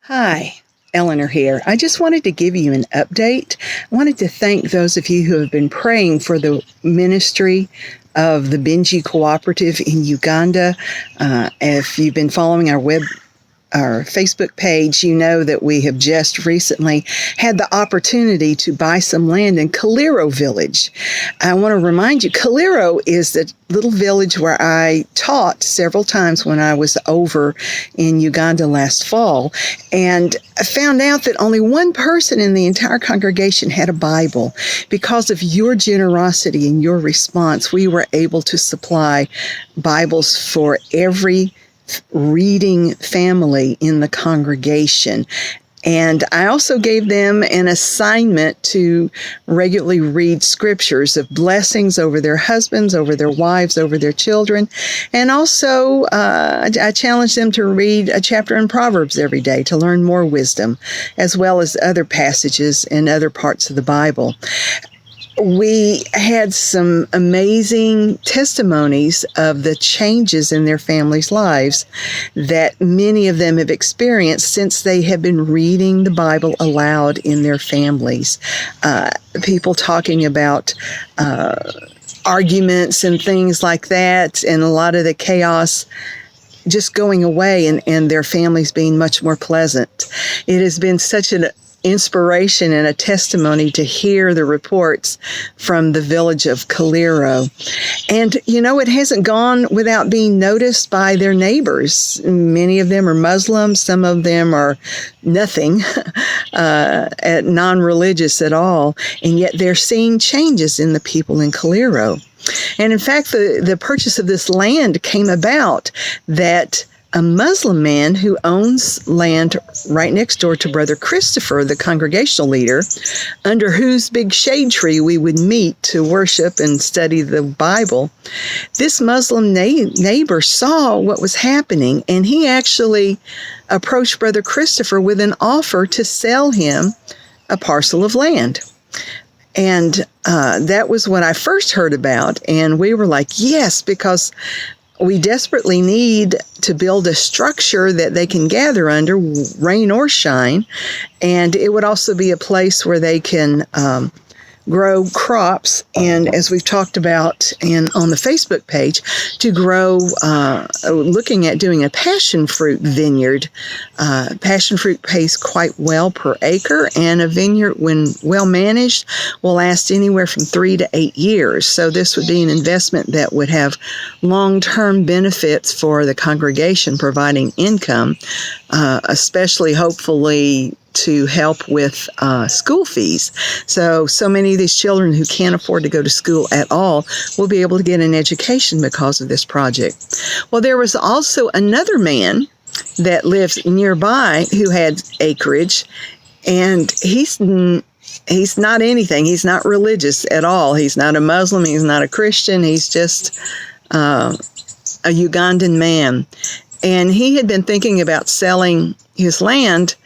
Hi, Eleanor here. I just wanted to give you an update. I wanted to thank those of you who have been praying for the ministry of the Binji Cooperative in Uganda. If you've been following our Facebook page, you know that we have just recently had the opportunity to buy some land in Kaliro village. I want to remind you, Kaliro is the little village where I taught several times when I was over in Uganda last fall, and I found out that only one person in the entire congregation had a Bible. Because of your generosity and your response, we were able to supply Bibles for every reading family in the congregation. And I also gave them an assignment to regularly read scriptures of blessings over their husbands, over their wives, over their children. And also, I challenged them to read a chapter in Proverbs every day to learn more wisdom, as well as other passages in other parts of the Bible. We had some amazing testimonies of the changes in their families' lives that many of them have experienced since they have been reading the Bible aloud in their families. People talking about arguments and things like that, and a lot of the chaos just going away, and their families being much more pleasant. It has been such an inspiration and a testimony to hear the reports from the village of Kaliro. And, it hasn't gone without being noticed by their neighbors. Many of them are Muslims. Some of them are nothing, non-religious at all. And yet they're seeing changes in the people in Kaliro. And in fact, the purchase of this land came about that a Muslim man who owns land right next door to Brother Christopher, the congregational leader, under whose big shade tree we would meet to worship and study the Bible. This Muslim neighbor saw what was happening, and he actually approached Brother Christopher with an offer to sell him a parcel of land. And that was what I first heard about, and we were like, yes, because we desperately need to build a structure that they can gather under, rain or shine, and it would also be a place where they can grow crops, and as we've talked about on the Facebook page, to grow, looking at doing a passion fruit vineyard. Passion fruit pays quite well per acre, and a vineyard, when well managed, will last anywhere from 3 to 8 years. So this would be an investment that would have long-term benefits for the congregation, providing income, especially hopefully to help with school fees. So many of these children who can't afford to go to school at all will be able to get an education because of this project. Well, there was also another man that lives nearby who had acreage, and he's not anything. He's not religious at all. He's not a Muslim. He's not a Christian. He's just a Ugandan man. And he had been thinking about selling his land,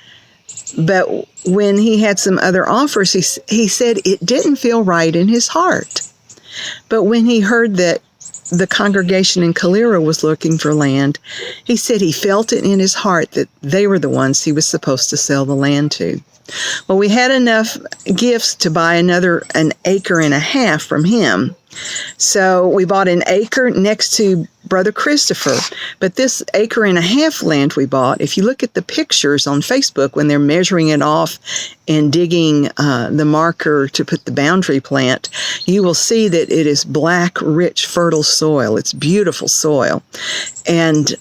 but when he had some other offers, he said it didn't feel right in his heart. But when he heard that the congregation in Kaliro was looking for land, he said he felt it in his heart that they were the ones he was supposed to sell the land to. Well, we had enough gifts to buy an acre and a half from him. So we bought an acre next to Brother Christopher. But this acre and a half land we bought, if you look at the pictures on Facebook when they're measuring it off and digging the marker to put the boundary plant, you will see that it is black, rich, fertile soil. It's beautiful soil. And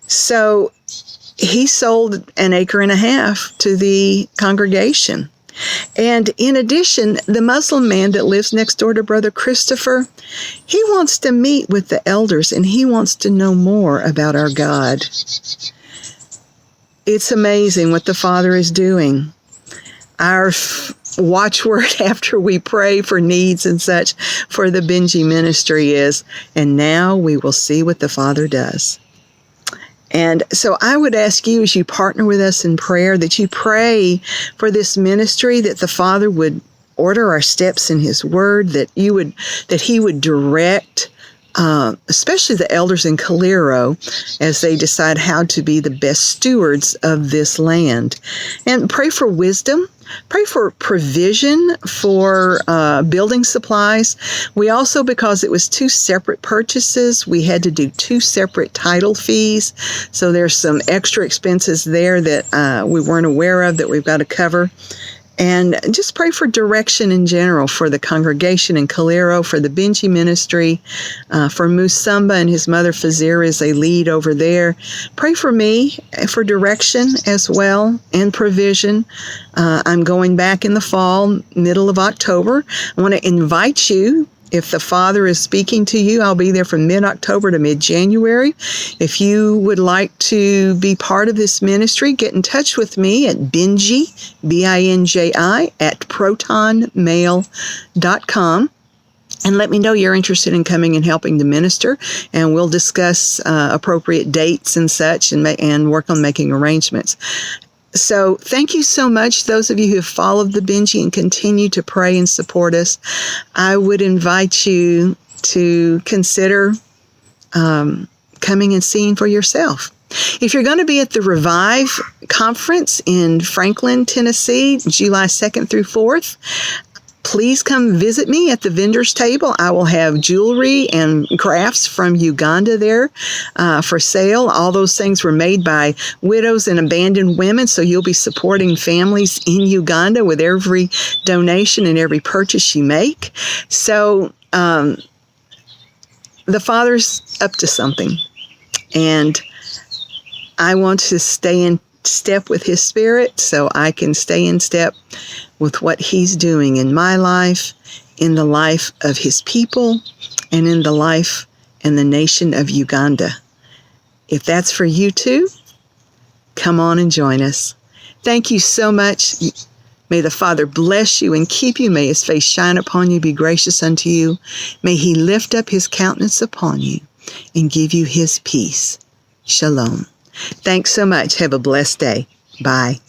so he sold an acre and a half to the congregation. And in addition, the Muslim man that lives next door to Brother Christopher, he wants to meet with the elders, and he wants to know more about our God. It's amazing what the Father is doing. Our watchword after we pray for needs and such for the Binji ministry is, and now we will see what the Father does. And so I would ask you, as you partner with us in prayer, that you pray for this ministry, that the Father would order our steps in His Word, that He would direct especially the elders in Kaliro, as they decide how to be the best stewards of this land. And pray for wisdom. Pray for provision for building supplies. We also, because it was 2 separate purchases, we had to do 2 separate title fees. So there's some extra expenses there that we weren't aware of that we've got to cover. And just pray for direction in general for the congregation in Kaliro, for the Binji ministry, for Musamba and his mother Fazir as they lead over there. Pray for me for direction as well and provision. I'm going back in the fall, middle of October. I want to invite you. If the Father is speaking to you, I'll be there from mid-October to mid-January. If you would like to be part of this ministry, get in touch with me at Binji, B-I-N-J-I, at protonmail.com. And let me know you're interested in coming and helping to minister, and we'll discuss appropriate dates and such and work on making arrangements. So thank you so much, those of you who have followed the Binji and continue to pray and support us. I would invite you to consider coming and seeing for yourself. If you're going to be at the Revive Conference in Franklin, Tennessee, July 2nd through 4th, please come visit me at the vendor's table. I will have jewelry and crafts from Uganda there for sale. All those things were made by widows and abandoned women, so you'll be supporting families in Uganda with every donation and every purchase you make. So the Father's up to something, and I want to stay in step with His Spirit so I can stay in step with what He's doing in my life, in the life of His people, and in the life and the nation of Uganda. If that's for you too, come on and join us. Thank you so much. May the Father bless you and keep you. May His face shine upon you, be gracious unto you. May He lift up His countenance upon you and give you His peace. Shalom. Thanks so much. Have a blessed day. Bye.